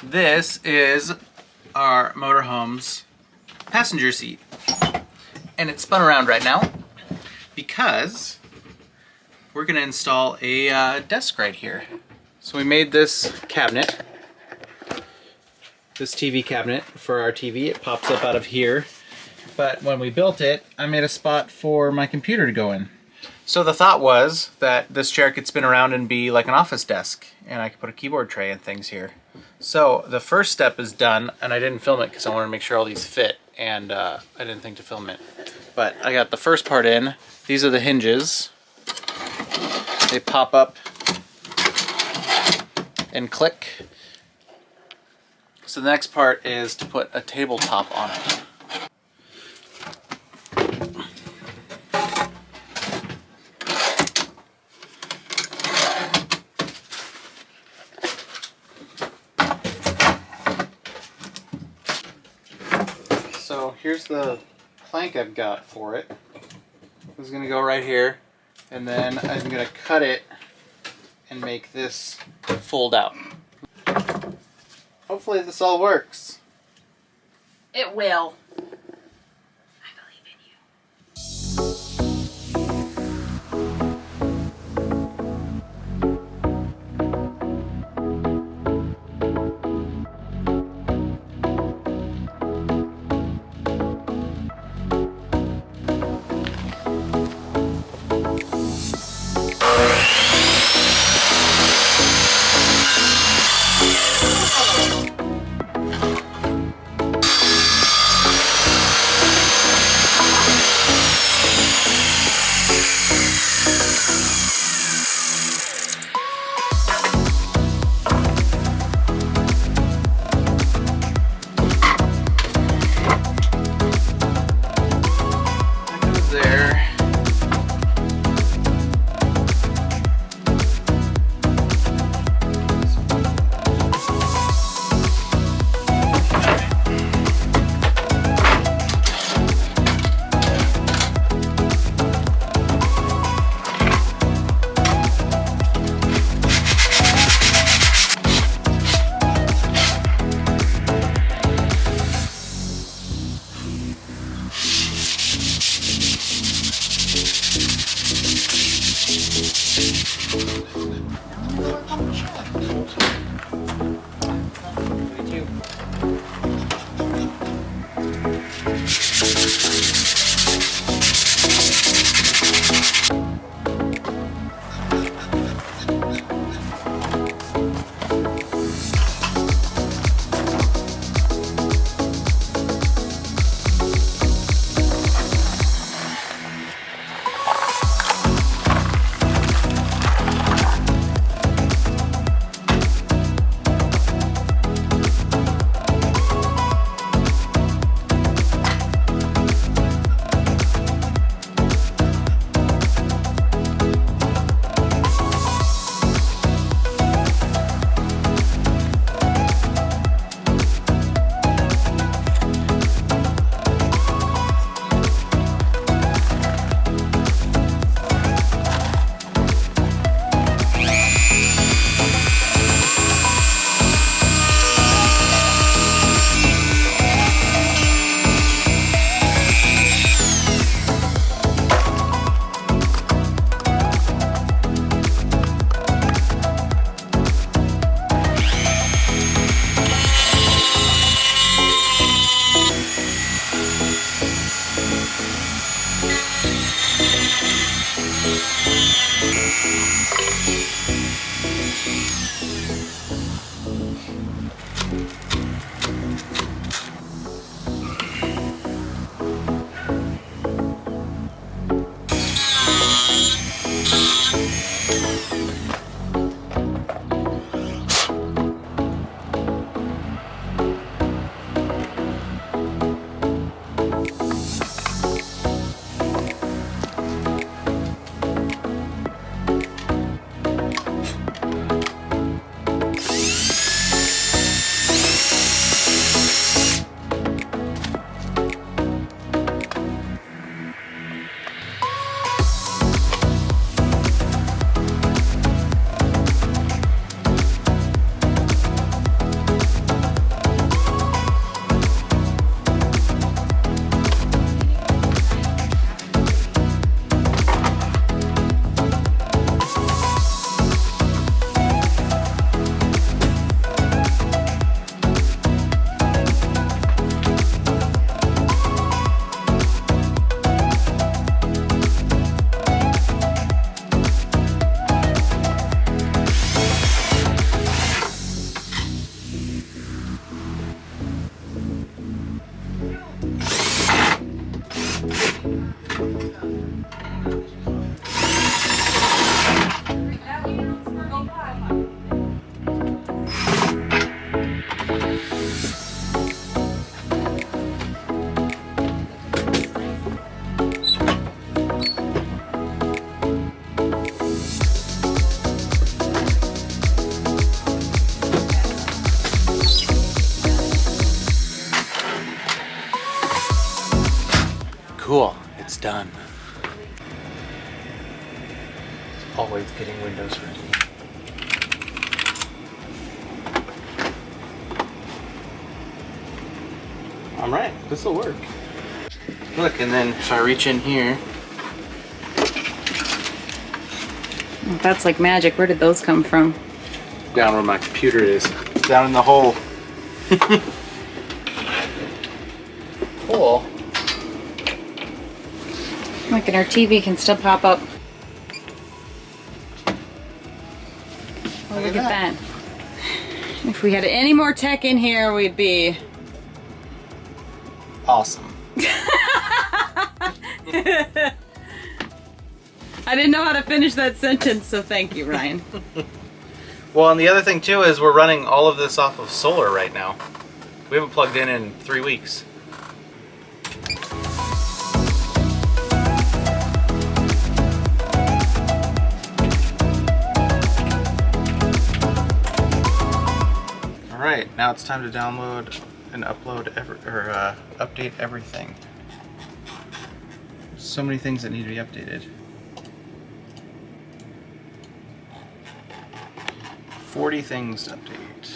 This is our motorhome's passenger seat. And it's spun around right now because we're gonna install a desk right here. So we made this cabinet, this TV cabinet for our TV. It pops up out of here. But when we built it, I made a spot for my computer to go in. So the thought was that this chair could spin around and be like an office desk, and I could put a keyboard tray and things here. So the first step is done, and I didn't film it because I wanted to make sure all these fit, and I didn't think to film it. But I got the first part in. These are the hinges. They pop up and click. So the next part is to put a tabletop on it. So here's the plank I've got for it. It's gonna go right here, and then I'm gonna cut it and make this fold out. Hopefully this all works. It will. I believe in you. Cool, it's done. It's always getting windows ready. All right, this will work. Look, and then if I reach in here. That's like magic. Where did those come from? Down where my computer is. Down in the hole. Cool. Look, and our TV can still pop up. Oh, look at that. If we had any more tech in here, we'd be awesome. I didn't know how to finish that sentence, so thank you, Ryan. Well, and the other thing too is we're running all of this off of solar right now. We haven't plugged in 3 weeks. All right, now it's time to download and upload update everything. There's so many things that need to be updated. 40 things to update.